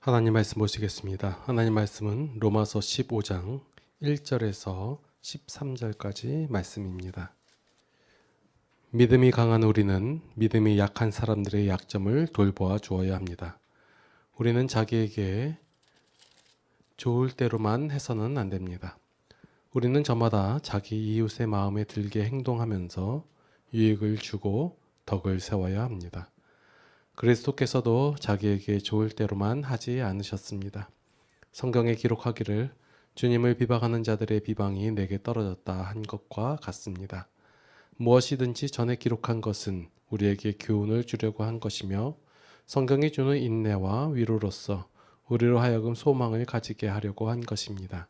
하나님 말씀 보시겠습니다. 하나님 말씀은 로마서 15장 1절에서 13절까지 말씀입니다. 믿음이 강한 우리는 믿음이 약한 사람들의 약점을 돌보아 주어야 합니다. 우리는 자기에게 좋을 대로만 해서는 안 됩니다. 우리는 저마다 자기 이웃의 마음에 들게 행동하면서 유익을 주고 덕을 세워야 합니다. 그리스도께서도 자기에게 좋을 대로만 하지 않으셨습니다. 성경에 기록하기를 주님을 비방하는 자들의 비방이 내게 떨어졌다 한 것과 같습니다. 무엇이든지 전에 기록한 것은 우리에게 교훈을 주려고 한 것이며 성경이 주는 인내와 위로로서 우리로 하여금 소망을 가지게 하려고 한 것입니다.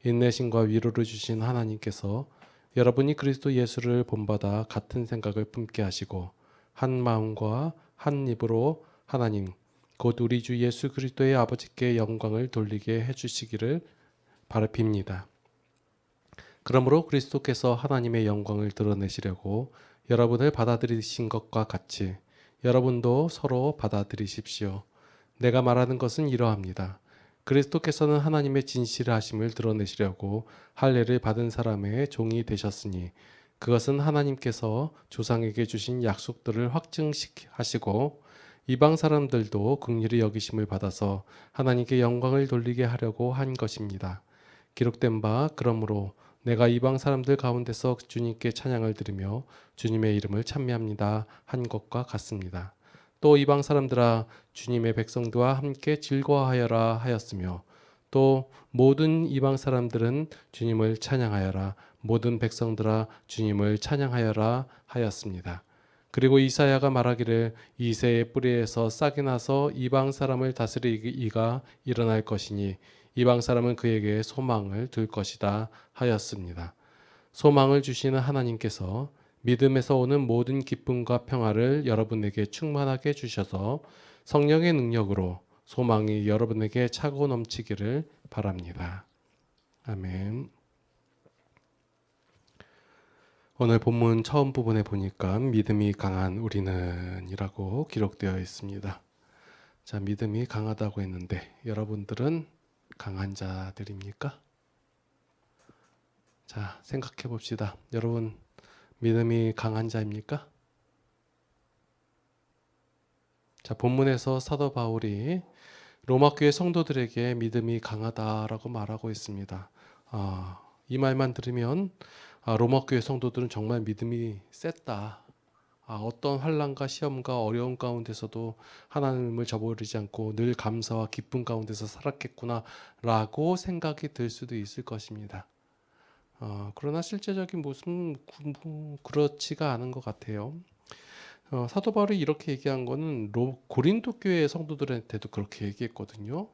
인내심과 위로를 주신 하나님께서 여러분이 그리스도 예수를 본받아 같은 생각을 품게 하시고 한 마음과 한 입으로 하나님 곧 우리 주 예수 그리스도의 아버지께 영광을 돌리게 해주시기를 바랍니다. 그러므로 그리스도께서 하나님의 영광을 드러내시려고 여러분을 받아들이신 것과 같이 여러분도 서로 받아들이십시오. 내가 말하는 것은 이러합니다. 그리스도께서는 하나님의 진실하심을 드러내시려고 할례를 받은 사람의 종이 되셨으니 그것은 하나님께서 조상에게 주신 약속들을 확증하시고 이방 사람들도 긍휼히 여기심을 받아서 하나님께 영광을 돌리게 하려고 한 것입니다. 기록된 바 그러므로 내가 이방 사람들 가운데서 주님께 찬양을 드리며 주님의 이름을 찬미합니다 한 것과 같습니다. 또 이방 사람들아 주님의 백성들과 함께 즐거워하여라 하였으며 또 모든 이방 사람들은 주님을 찬양하여라 모든 백성들아 주님을 찬양하여라 하였습니다. 그리고 이사야가 말하기를 이새의 뿌리에서 싹이 나서 이방 사람을 다스리기가 일어날 것이니 이방 사람은 그에게 소망을 둘 것이다 하였습니다. 소망을 주시는 하나님께서 믿음에서 오는 모든 기쁨과 평화를 여러분에게 충만하게 주셔서 성령의 능력으로 소망이 여러분에게 차고 넘치기를 바랍니다. 아멘. 오늘 본문 처음 부분에 보니까 믿음이 강한 우리는 이라고 기록되어 있습니다. 자, 믿음이 강하다고 했는데 여러분들은 강한 자들입니까? 자, 생각해 봅시다. 여러분 믿음이 강한 자입니까? 자, 본문에서 사도 바울이 로마 교회 성도들에게 믿음이 강하다라고 말하고 있습니다. 이 말만 들으면 로마 교회 성도들은 정말 믿음이 셌다. 어떤 환난과 시험과 어려움 가운데서도 하나님을 저버리지 않고 늘 감사와 기쁨 가운데서 살았겠구나라고 생각이 들 수도 있을 것입니다. 그러나 실제적인 모습은 그렇지가 않은 것 같아요. 사도 바울이 이렇게 얘기한 거는 고린도 교회의 성도들한테도 그렇게 얘기했거든요.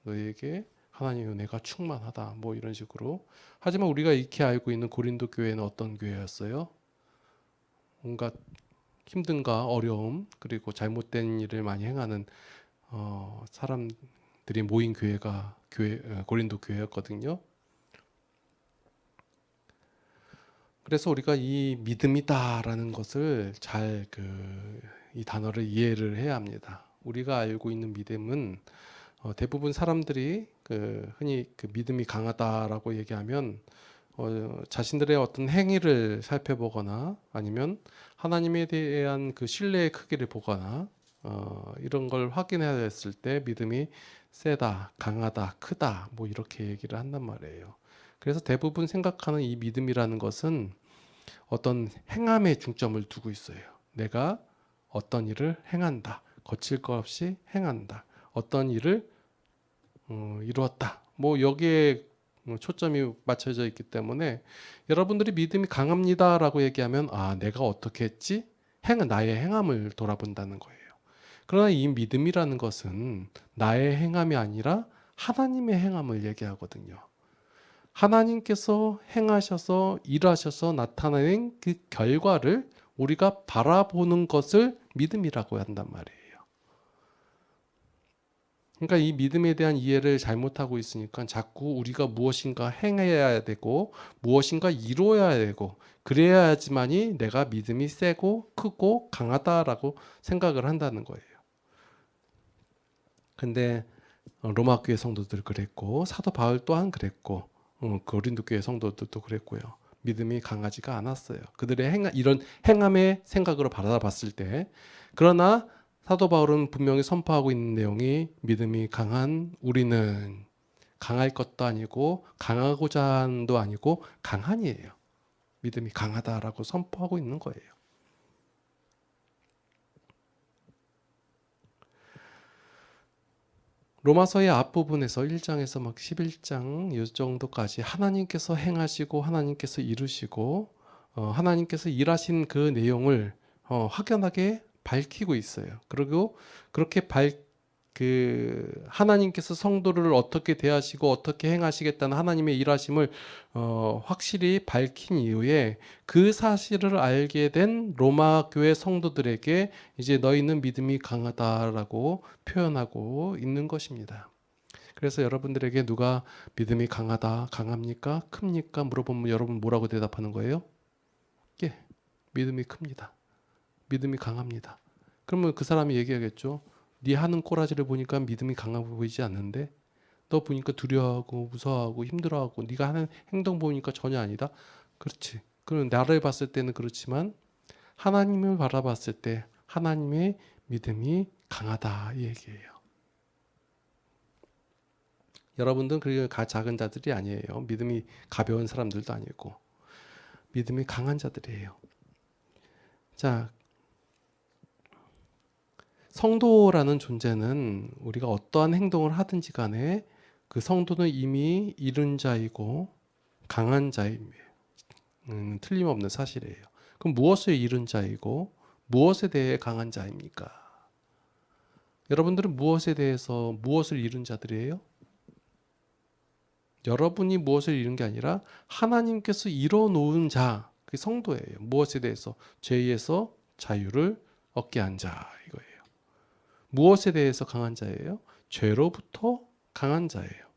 너희에게 하나님의 은혜가 충만하다 뭐 이런 식으로. 하지만 우리가 익히 알고 있는 고린도 교회는 어떤 교회였어요? 온갖 힘든가 어려움 그리고 잘못된 일을 많이 행하는 사람들이 모인 교회가 고린도 교회였거든요. 그래서 우리가 이 믿음이다라는 것을 잘 이 단어를 이해를 해야 합니다. 우리가 알고 있는 믿음은 대부분 사람들이 흔히 믿음이 강하다라고 얘기하면 자신들의 어떤 행위를 살펴보거나 아니면 하나님에 대한 신뢰의 크기를 보거나 이런 걸 확인해야 했을 때 믿음이 세다, 강하다, 크다 뭐 이렇게 얘기를 한단 말이에요. 그래서 대부분 생각하는 이 믿음이라는 것은 어떤 행함에 중점을 두고 있어요. 내가 어떤 일을 행한다. 거칠 것 없이 행한다. 어떤 일을 이루었다. 뭐 여기에 초점이 맞춰져 있기 때문에 여러분들이 믿음이 강합니다라고 얘기하면 내가 어떻게 했지? 나의 행함을 돌아본다는 거예요. 그러나 이 믿음이라는 것은 나의 행함이 아니라 하나님의 행함을 얘기하거든요. 하나님께서 행하셔서 일하셔서 나타낸 그 결과를 우리가 바라보는 것을 믿음이라고 한단 말이에요. 그러니까 이 믿음에 대한 이해를 잘못하고 있으니까 자꾸 우리가 무엇인가 행해야 되고 무엇인가 이루어야 되고 그래야지만이 내가 믿음이 세고 크고 강하다라고 생각을 한다는 거예요. 근데 로마 교회 성도들 그랬고 사도 바울 또한 그랬고 고린도 교회 성도들도 그랬고요. 믿음이 강하지가 않았어요. 그들의 이런 행함의 생각으로 바라봤을 때. 그러나 사도 바울은 분명히 선포하고 있는 내용이 믿음이 강한 우리는 강할 것도 아니고 강하고자 한도 아니고 강한이에요. 믿음이 강하다라고 선포하고 있는 거예요. 로마서의 앞부분에서 1장에서 막 11장 이 정도까지 하나님께서 행하시고 하나님께서 이루시고 하나님께서 일하신 그 내용을 확연하게 밝히고 있어요. 그리고 그렇게 하나님께서 성도를 어떻게 대하시고 어떻게 행하시겠다는 하나님의 일하심을 확실히 밝힌 이후에 그 사실을 알게 된 로마 교회 성도들에게 이제 너희는 믿음이 강하다라고 표현하고 있는 것입니다. 그래서 여러분들에게 누가 믿음이 강하다, 강합니까? 큽니까? 물어보면 여러분 뭐라고 대답하는 거예요? 예, 믿음이 큽니다. 믿음이 강합니다. 그러면 그 사람이 얘기하겠죠. 네 하는 꼬라지를 보니까 믿음이 강해 보이지 않는데 너 보니까 두려워하고 무서워하고 힘들어하고 네가 하는 행동 보니까 전혀 아니다. 그렇지. 그럼 나를 봤을 때는 그렇지만 하나님을 바라봤을 때 하나님의 믿음이 강하다 이 얘기예요. 여러분들은 그렇게 작은 자들이 아니에요. 믿음이 가벼운 사람들도 아니고 믿음이 강한 자들이에요. 자, 성도라는 존재는 우리가 어떠한 행동을 하든지 간에 그 성도는 이미 이룬 자이고 강한 자임이에요. 틀림없는 사실이에요. 그럼 무엇을 이룬 자이고 무엇에 대해 강한 자입니까? 여러분들은 무엇에 대해서 무엇을 이룬 자들이에요? 여러분이 무엇을 이룬 게 아니라 하나님께서 이뤄놓은 자, 그 성도예요. 무엇에 대해서? 죄에서 자유를 얻게 한 자 이거예요. 무엇에 대해서 강한 자예요? 죄로부터 강한 자예요.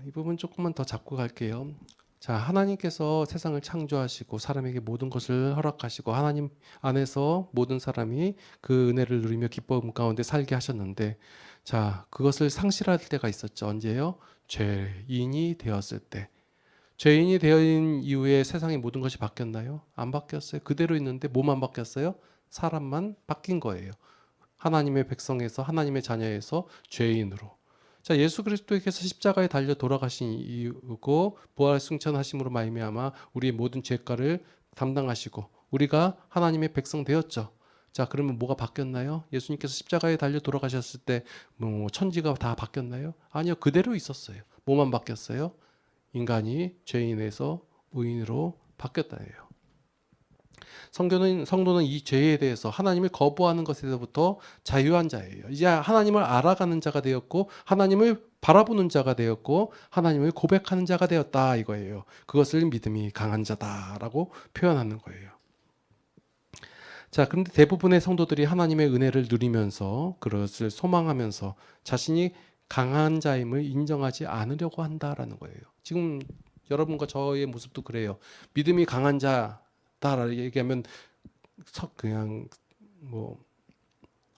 이 부분 조금만 더 잡고 갈게요. 자, 하나님께서 세상을 창조하시고 사람에게 모든 것을 허락하시고 하나님 안에서 모든 사람이 그 은혜를 누리며 기쁨 가운데 살게 하셨는데 자, 그것을 상실할 때가 있었죠. 언제요? 죄인이 되었을 때. 죄인이 되어인 이후에 세상의 모든 것이 바뀌었나요? 안 바뀌었어요. 그대로 있는데 뭐만 바뀌었어요? 사람만 바뀐 거예요. 하나님의 백성에서 하나님의 자녀에서 죄인으로. 자, 예수 그리스도께서 십자가에 달려 돌아가신 이유고 부활 승천하심으로 말미암아 우리의 모든 죄가를 담당하시고 우리가 하나님의 백성 되었죠. 자, 그러면 뭐가 바뀌었나요? 예수님께서 십자가에 달려 돌아가셨을 때 뭐 천지가 다 바뀌었나요? 아니요, 그대로 있었어요. 뭐만 바뀌었어요? 인간이 죄인에서 의인으로 바뀌었다예요. 성도는 이 죄에 대해서 하나님을 거부하는 것에서부터 자유한 자예요. 이제 하나님을 알아가는 자가 되었고 하나님을 바라보는 자가 되었고 하나님을 고백하는 자가 되었다 이거예요. 그것을 믿음이 강한 자다라고 표현하는 거예요. 자, 그런데 대부분의 성도들이 하나님의 은혜를 누리면서 그것을 소망하면서 자신이 강한 자임을 인정하지 않으려고 한다라는 거예요. 지금 여러분과 저의 모습도 그래요. 믿음이 강한 자다라고 얘기하면 그냥 뭐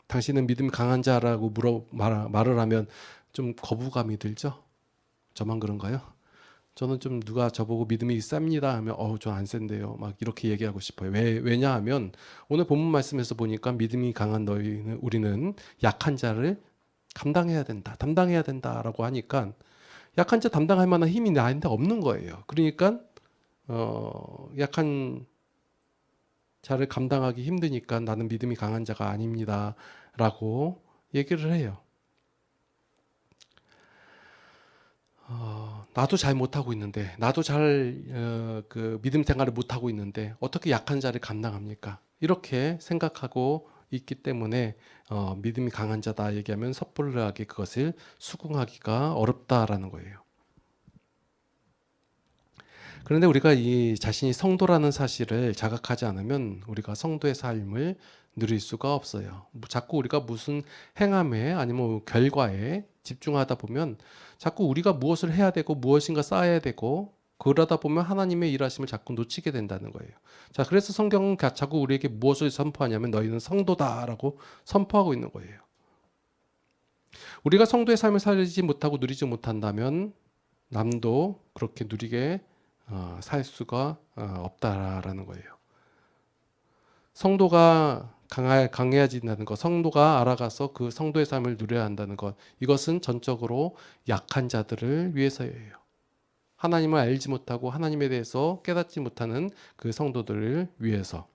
당신은 믿음이 강한 자라고 말을 하면 좀 거부감이 들죠? 저만 그런가요? 저는 좀 누가 저보고 믿음이 쌉니다 하면 전 안 센데요. 막 이렇게 얘기하고 싶어요. 왜냐하면 오늘 본문 말씀에서 보니까 믿음이 강한 우리는 약한 자를 감당해야 된다. 담당해야 된다라고 하니까 약한 자 담당할 만한 힘이 나한테 없는 거예요. 그러니까 약한 자를 감당하기 힘드니까 나는 믿음이 강한 자가 아닙니다라고 얘기를 해요. 나도 잘 못하고 있는데 나도 잘 그 믿음 생활을 못하고 있는데 어떻게 약한 자를 감당합니까? 이렇게 생각하고 있기 때문에 믿음이 강한 자다 얘기하면 섣불하게 그것을 수긍하기가 어렵다라는 거예요. 그런데 우리가 이 자신이 성도라는 사실을 자각하지 않으면 우리가 성도의 삶을 누릴 수가 없어요. 자꾸 우리가 무슨 행함에 아니면 결과에 집중하다 보면 자꾸 우리가 무엇을 해야 되고 무엇인가 쌓아야 되고 그러다 보면 하나님의 일하심을 자꾸 놓치게 된다는 거예요. 자, 그래서 성경은 자꾸 우리에게 무엇을 선포하냐면 너희는 성도다라고 선포하고 있는 거예요. 우리가 성도의 삶을 살지 못하고 누리지 못한다면 남도 그렇게 누리게 살 수가 없다라는 거예요. 성도가 강해진다는 것, 성도가 알아가서 그 성도의 삶을 누려야 한다는 것, 이것은 전적으로 약한 자들을 위해서예요. 하나님을 알지 못하고 하나님에 대해서 깨닫지 못하는 그 성도들을 위해서.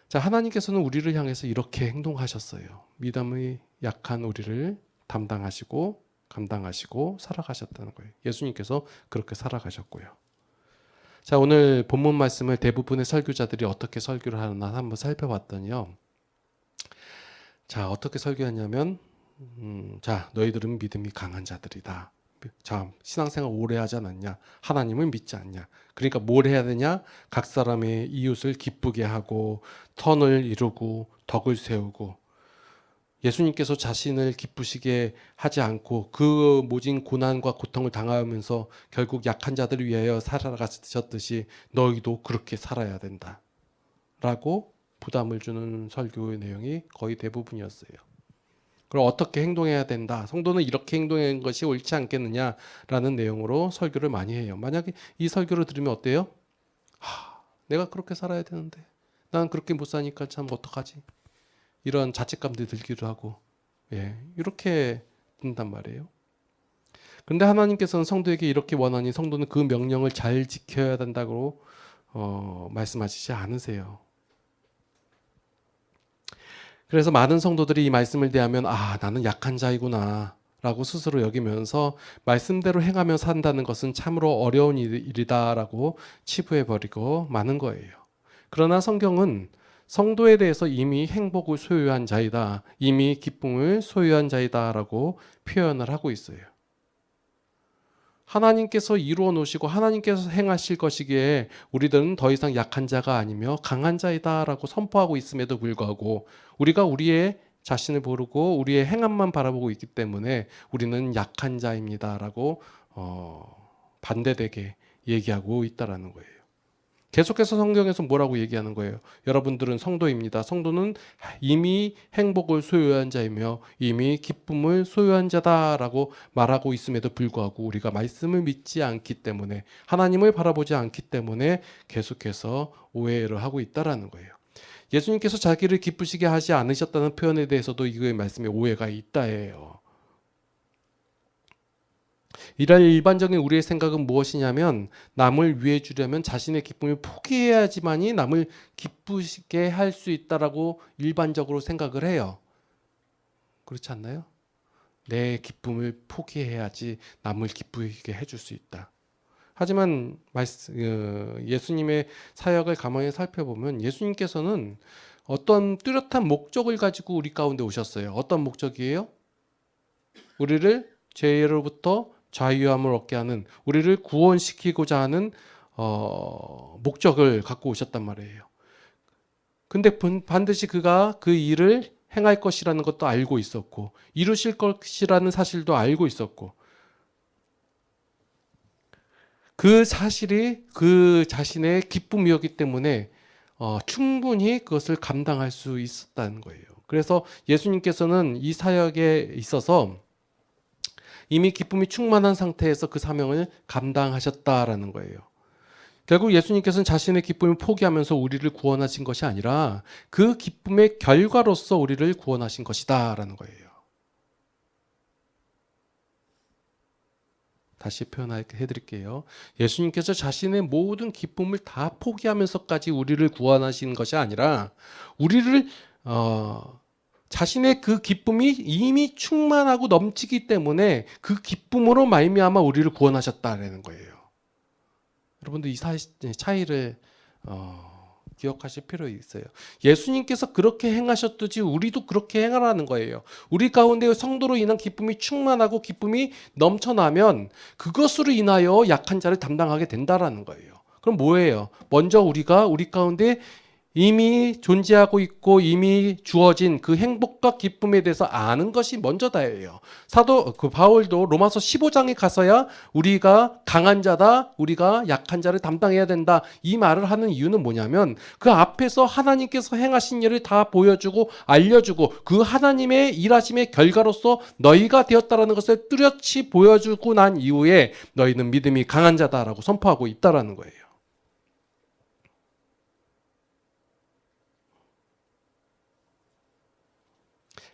자, 하나님께서는 우리를 향해서 이렇게 행동하셨어요. 믿음이 약한 우리를 담당하시고 감당하시고 살아가셨다는 거예요. 예수님께서 그렇게 살아가셨고요. 자, 오늘 본문 말씀을 대부분의 설교자들이 어떻게 설교를 하나 한번 살펴봤더니요. 자, 어떻게 설교하냐면 자, 너희들은 믿음이 강한 자들이다. 자, 신앙생활 오래 하지 않았냐? 하나님을 믿지 않냐? 그러니까 뭘 해야 되냐? 각 사람의 이웃을 기쁘게 하고 선을 이루고 덕을 세우고, 예수님께서 자신을 기쁘시게 하지 않고 그 모진 고난과 고통을 당하면서 결국 약한 자들을 위하여 살아가셨듯이 너희도 그렇게 살아야 된다 라고 부담을 주는 설교의 내용이 거의 대부분이었어요. 그럼 어떻게 행동해야 된다, 성도는 이렇게 행동하는 것이 옳지 않겠느냐라는 내용으로 설교를 많이 해요. 만약에 이 설교를 들으면 어때요? 내가 그렇게 살아야 되는데 나는 그렇게 못 사니까 참 어떡하지? 이런 자책감도 들기도 하고, 이렇게 된단 말이에요. 그런데 하나님께서는 성도에게 이렇게 원하니 성도는 그 명령을 잘 지켜야 된다고 말씀하시지 않으세요. 그래서 많은 성도들이 이 말씀을 대하면 나는 약한 자이구나 라고 스스로 여기면서 말씀대로 행하며 산다는 것은 참으로 어려운 일이다라고 치부해버리고 마는 거예요. 그러나 성경은 성도에 대해서 이미 행복을 소유한 자이다, 이미 기쁨을 소유한 자이다 라고 표현을 하고 있어요. 하나님께서 이루어 놓으시고 하나님께서 행하실 것이기에 우리들은 더 이상 약한 자가 아니며 강한 자이다 라고 선포하고 있음에도 불구하고 우리가 우리의 자신을 모르고 우리의 행함만 바라보고 있기 때문에 우리는 약한 자입니다 라고 반대되게 얘기하고 있다라는 거예요. 계속해서 성경에서 뭐라고 얘기하는 거예요? 여러분들은 성도입니다. 성도는 이미 행복을 소유한 자이며 이미 기쁨을 소유한 자다라고 말하고 있음에도 불구하고 우리가 말씀을 믿지 않기 때문에, 하나님을 바라보지 않기 때문에 계속해서 오해를 하고 있다라는 거예요. 예수님께서 자기를 기쁘시게 하지 않으셨다는 표현에 대해서도 이 말씀에 오해가 있다예요. 이런 일반적인 우리의 생각은 무엇이냐면 남을 위해 주려면 자신의 기쁨을 포기해야지만이 남을 기쁘시게 할 수 있다라고 일반적으로 생각을 해요. 그렇지 않나요? 내 기쁨을 포기해야지 남을 기쁘게 해줄 수 있다. 하지만 예수님의 사역을 가만히 살펴보면 예수님께서는 어떤 뚜렷한 목적을 가지고 우리 가운데 오셨어요. 어떤 목적이에요? 우리를 죄로부터 자유함을 얻게 하는, 우리를 구원시키고자 하는 목적을 갖고 오셨단 말이에요. 근데 반드시 그가 그 일을 행할 것이라는 것도 알고 있었고 이루실 것이라는 사실도 알고 있었고, 그 사실이 그 자신의 기쁨이었기 때문에 충분히 그것을 감당할 수 있었다는 거예요. 그래서 예수님께서는 이 사역에 있어서 이미 기쁨이 충만한 상태에서 그 사명을 감당하셨다라는 거예요. 결국 예수님께서는 자신의 기쁨을 포기하면서 우리를 구원하신 것이 아니라 그 기쁨의 결과로서 우리를 구원하신 것이다라는 거예요. 다시 표현해 드릴게요. 예수님께서 자신의 모든 기쁨을 다 포기하면서까지 우리를 구원하신 것이 아니라 우리를 자신의 그 기쁨이 이미 충만하고 넘치기 때문에 그 기쁨으로 말미암아 우리를 구원하셨다라는 거예요. 여러분들 이 차이를 기억하실 필요 있어요. 예수님께서 그렇게 행하셨듯이 우리도 그렇게 행하라는 거예요. 우리 가운데 성도로 인한 기쁨이 충만하고 기쁨이 넘쳐나면 그것으로 인하여 약한 자를 담당하게 된다라는 거예요. 그럼 뭐예요? 먼저 우리가 우리 가운데 이미 존재하고 있고 이미 주어진 그 행복과 기쁨에 대해서 아는 것이 먼저다예요. 사도 바울도 로마서 15장에 가서야 우리가 강한 자다, 우리가 약한 자를 담당해야 된다, 이 말을 하는 이유는 뭐냐면 그 앞에서 하나님께서 행하신 일을 다 보여주고 알려주고 그 하나님의 일하심의 결과로서 너희가 되었다라는 것을 뚜렷이 보여주고 난 이후에 너희는 믿음이 강한 자다라고 선포하고 있다라는 거예요.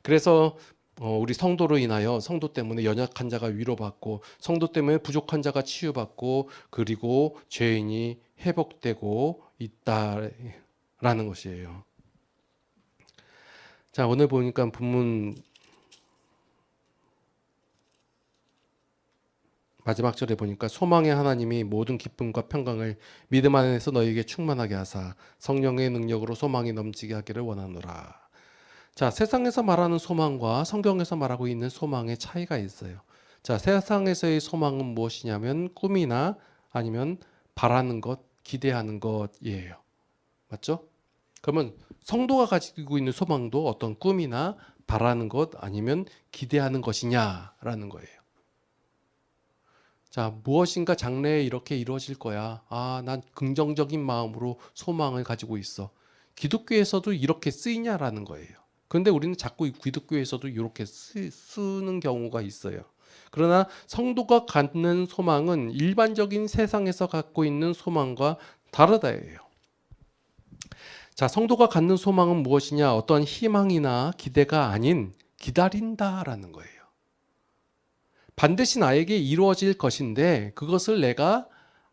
그래서 우리 성도로 인하여 성도 때문에 연약한 자가 위로받고 성도 때문에 부족한 자가 치유받고 그리고 죄인이 회복되고 있다라는 것이에요. 자, 오늘 보니까 본문 마지막 절에 보니까 소망의 하나님이 모든 기쁨과 평강을 믿음 안에서 너희에게 충만하게 하사 성령의 능력으로 소망이 넘치게 하기를 원하노라. 자, 세상에서 말하는 소망과 성경에서 말하고 있는 소망의 차이가 있어요. 자, 세상에서의 소망은 무엇이냐면 꿈이나 아니면 바라는 것, 기대하는 것이에요. 맞죠? 그러면 성도가 가지고 있는 소망도 어떤 꿈이나 바라는 것 아니면 기대하는 것이냐라는 거예요. 자, 무엇인가 장래에 이렇게 이루어질 거야. 아, 난 긍정적인 마음으로 소망을 가지고 있어. 기독교에서도 이렇게 쓰이냐라는 거예요. 그런데 우리는 자꾸 기독교에서도 이렇게 쓰는 경우가 있어요. 그러나 성도가 갖는 소망은 일반적인 세상에서 갖고 있는 소망과 다르다예요. 자, 성도가 갖는 소망은 무엇이냐? 어떤 희망이나 기대가 아닌 기다린다라는 거예요. 반드시 나에게 이루어질 것인데 그것을 내가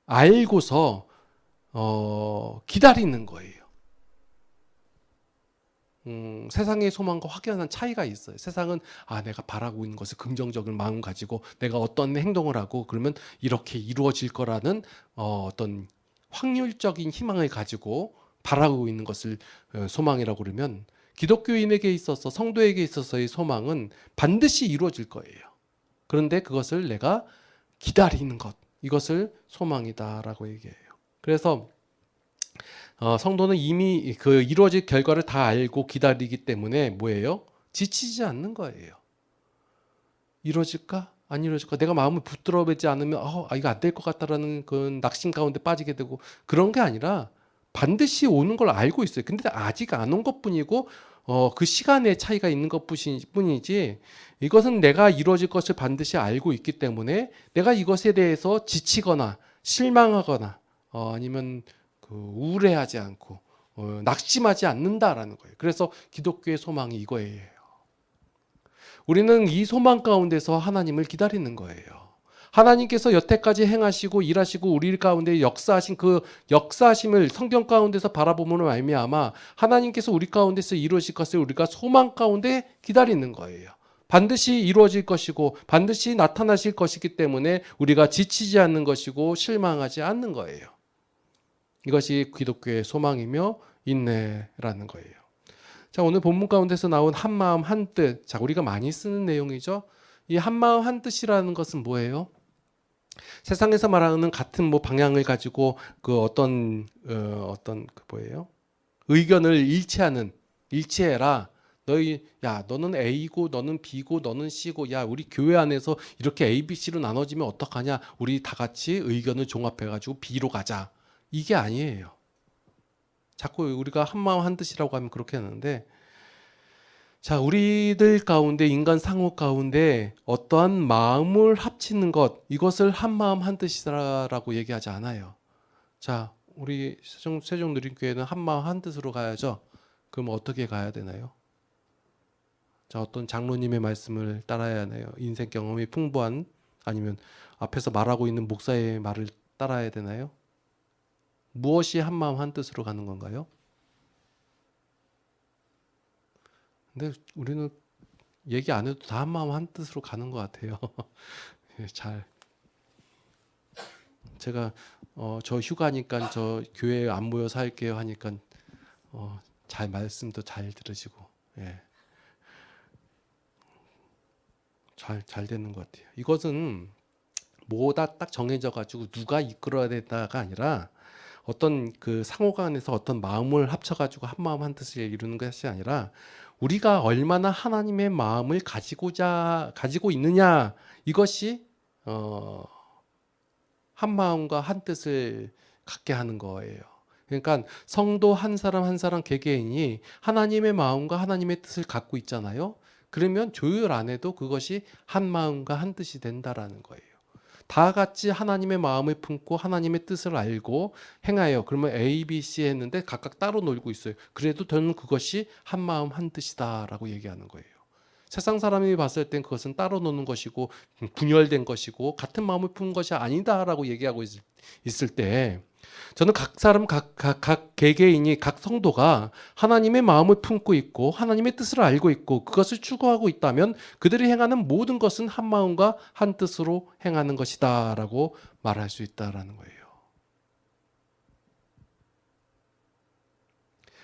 알고서 기다리는 거예요. 세상의 소망과 확연한 차이가 있어요. 세상은 내가 바라고 있는 것을 긍정적인 마음 가지고 내가 어떤 행동을 하고 그러면 이렇게 이루어질 거라는 어떤 확률적인 희망을 가지고 바라고 있는 것을 소망이라고 그러면 기독교인에게 있어서 성도에게 있어서의 소망은 반드시 이루어질 거예요. 그런데 그것을 내가 기다리는 것, 이것을 소망이다라고 얘기해요. 그래서 성도는 이미 그 이루어질 결과를 다 알고 기다리기 때문에 뭐예요? 지치지 않는 거예요. 이루어질까? 안 이루어질까? 내가 마음을 붙들어매지 않으면 이거 안 될 것 같다라는 그 낙심 가운데 빠지게 되고 그런 게 아니라 반드시 오는 걸 알고 있어요. 근데 아직 안 온 것뿐이고 그 시간의 차이가 있는 것뿐이지 이것은 내가 이루어질 것을 반드시 알고 있기 때문에 내가 이것에 대해서 지치거나 실망하거나 아니면 우울해하지 않고 낙심하지 않는다라는 거예요. 그래서 기독교의 소망이 이거예요. 우리는 이 소망 가운데서 하나님을 기다리는 거예요. 하나님께서 여태까지 행하시고 일하시고 우리 가운데 역사하신 그 역사하심을 성경 가운데서 바라보므로 말미암아 하나님께서 우리 가운데서 이루어질 것을 우리가 소망 가운데 기다리는 거예요. 반드시 이루어질 것이고 반드시 나타나실 것이기 때문에 우리가 지치지 않는 것이고 실망하지 않는 거예요. 이것이 기독교의 소망이며 인내라는 거예요. 자, 오늘 본문 가운데서 나온 한 마음 한 뜻. 자, 우리가 많이 쓰는 내용이죠. 이 한 마음 한 뜻이라는 것은 뭐예요? 세상에서 말하는 같은 방향을 가지고 그 어떤 뭐예요? 의견을 일치해라. 너는 A고 너는 B고 너는 C고 야 우리 교회 안에서 이렇게 A, B, C로 나눠지면 어떡하냐? 우리 다 같이 의견을 종합해 가지고 B로 가자. 이게 아니에요. 자꾸 우리가 한 마음 한 뜻이라고 하면 그렇게 하는데 자, 우리들 가운데 인간 상호 가운데 어떠한 마음을 합치는 것 이것을 한 마음 한 뜻이라고 얘기하지 않아요. 자, 우리 세종누린교회는 한 마음 한 뜻으로 가야죠. 그럼 어떻게 가야 되나요? 자, 어떤 장로님의 말씀을 따라야 하나요? 인생 경험이 풍부한 아니면 앞에서 말하고 있는 목사의 말을 따라야 되나요? 무엇이 한 마음 한 뜻으로 가는 건가요? 근데 우리는 얘기 안 해도 다 한 마음 한 뜻으로 가는 것 같아요. 제가 저 휴가니까 저 교회에 안 모여서 할게요 하니까 잘 말씀도 잘 들으시고 잘 되는 것 같아요. 이것은 뭐다 딱 정해져 가지고 누가 이끌어야 된다가 아니라 어떤 그 상호간에서 어떤 마음을 합쳐가지고 한 마음 한 뜻을 이루는 것이 아니라 우리가 얼마나 하나님의 마음을 가지고 있느냐, 이것이 한 마음과 한 뜻을 갖게 하는 거예요. 그러니까 성도 한 사람 한 사람 개개인이 하나님의 마음과 하나님의 뜻을 갖고 있잖아요. 그러면 조율 안 해도 그것이 한 마음과 한 뜻이 된다라는 거예요. 다 같이 하나님의 마음을 품고 하나님의 뜻을 알고 행하여, 그러면 A, B, C 했는데 각각 따로 놀고 있어요. 그래도 저는 그것이 한 마음 한 뜻이다라고 얘기하는 거예요. 세상 사람이 봤을 땐 그것은 따로 노는 것이고 분열된 것이고 같은 마음을 품은 것이 아니다라고 얘기하고 있을 때, 저는 각 사람 각 개개인이, 각 성도가 하나님의 마음을 품고 있고 하나님의 뜻을 알고 있고 그것을 추구하고 있다면 그들이 행하는 모든 것은 한 마음과 한 뜻으로 행하는 것이다라고 말할 수 있다라는 거예요.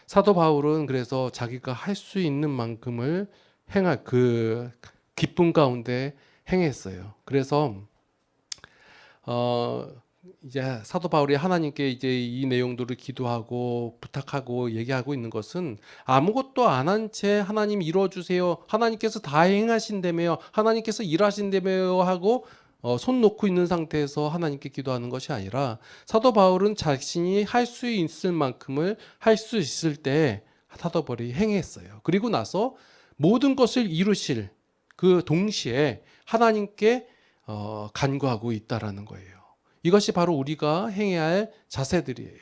사도 바울은 그래서 자기가 할 수 있는 만큼을 행할 그 기쁨 가운데 행했어요. 그래서 이제 사도 바울이 하나님께 이제 이 내용들을 기도하고 부탁하고 얘기하고 있는 것은 아무것도 안 한 채 하나님 이루어주세요, 하나님께서 다 행하신다며요, 하나님께서 일하신다며요 하고 손 놓고 있는 상태에서 하나님께 기도하는 것이 아니라, 사도 바울은 자신이 할 수 있을 만큼을 할 수 있을 때 사도 바울이 행했어요. 그리고 나서 모든 것을 이루실 그 동시에 하나님께 간구하고 있다라는 거예요. 이것이 바로 우리가 행해야 할 자세들이에요.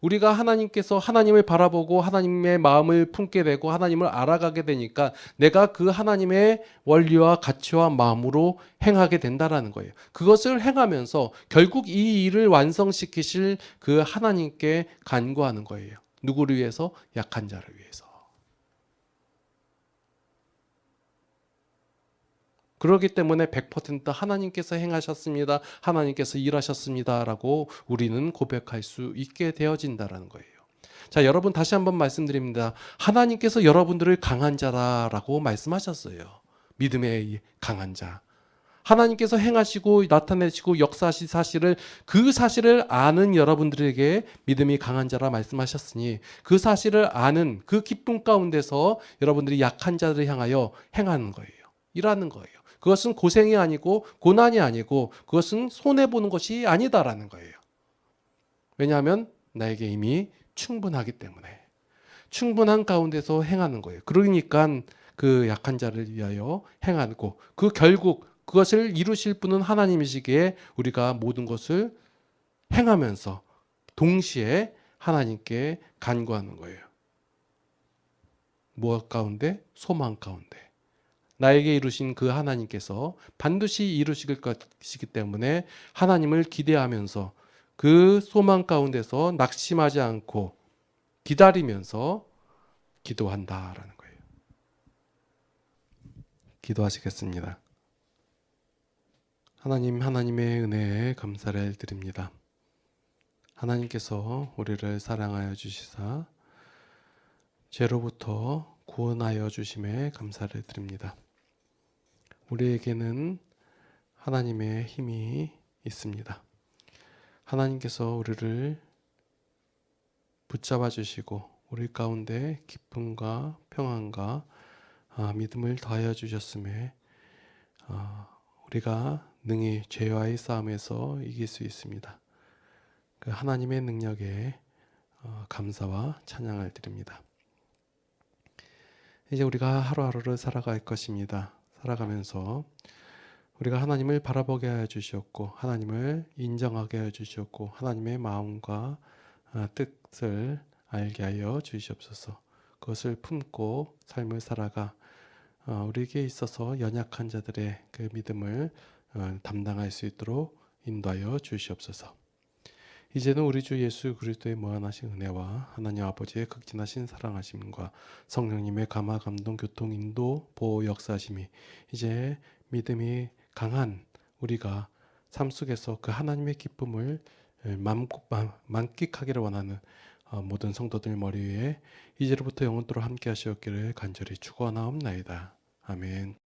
우리가 하나님께서 하나님을 바라보고 하나님의 마음을 품게 되고 하나님을 알아가게 되니까 내가 그 하나님의 원리와 가치와 마음으로 행하게 된다라는 거예요. 그것을 행하면서 결국 이 일을 완성시키실 그 하나님께 간구하는 거예요. 누구를 위해서? 약한 자를 위해서. 그렇기 때문에 100% 하나님께서 행하셨습니다, 하나님께서 일하셨습니다 라고 우리는 고백할 수 있게 되어진다는 거예요. 자, 여러분 다시 한번 말씀드립니다. 하나님께서 여러분들을 강한 자라고 말씀하셨어요. 믿음의 강한 자. 하나님께서 행하시고 나타내시고 역사하신 사실을, 그 사실을 아는 여러분들에게 믿음이 강한 자라 말씀하셨으니 그 사실을 아는 그 기쁨 가운데서 여러분들이 약한 자들을 향하여 행하는 거예요. 일하는 거예요. 그것은 고생이 아니고 고난이 아니고 그것은 손해보는 것이 아니다라는 거예요. 왜냐하면 나에게 이미 충분하기 때문에 충분한 가운데서 행하는 거예요. 그러니까 그 약한 자를 위하여 행하고 그 결국 그것을 이루실 분은 하나님이시기에 우리가 모든 것을 행하면서 동시에 하나님께 간구하는 거예요. 무엇 가운데? 소망 가운데. 나에게 이루신 그 하나님께서 반드시 이루실 것이기 때문에 하나님을 기대하면서 그 소망 가운데서 낙심하지 않고 기다리면서 기도한다라는 거예요. 기도하시겠습니다. 하나님, 하나님의 은혜에 감사를 드립니다. 하나님께서 우리를 사랑하여 주시사 죄로부터 구원하여 주심에 감사를 드립니다. 우리에게는 하나님의 힘이 있습니다. 하나님께서 우리를 붙잡아 주시고 우리 가운데 기쁨과 평안과 믿음을 더하여 주셨음에 우리가 능히 죄와의 싸움에서 이길 수 있습니다. 그 하나님의 능력에 감사와 찬양을 드립니다. 이제 우리가 하루하루를 살아갈 것입니다. 살아가면서 우리가 하나님을 바라보게 하여 주셨고 하나님을 인정하게 하여 주셨고 하나님의 마음과 뜻을 알게 하여 주시옵소서. 그것을 품고 삶을 살아가 우리에게 있어서 연약한 자들의 그 믿음을 담당할 수 있도록 인도하여 주시옵소서. 이제는 우리 주 예수 그리스도의 무한하신 은혜와 하나님 아버지의 극진하신 사랑하심과 성령님의 감화 감동 교통 인도 보호 역사하심이 이제 믿음이 강한 우리가 삶 속에서 그 하나님의 기쁨을 만끽하기를 원하는 모든 성도들 머리 위에 이제로부터 영원토록 함께 하시옵기를 간절히 축원하옵나이다. 아멘.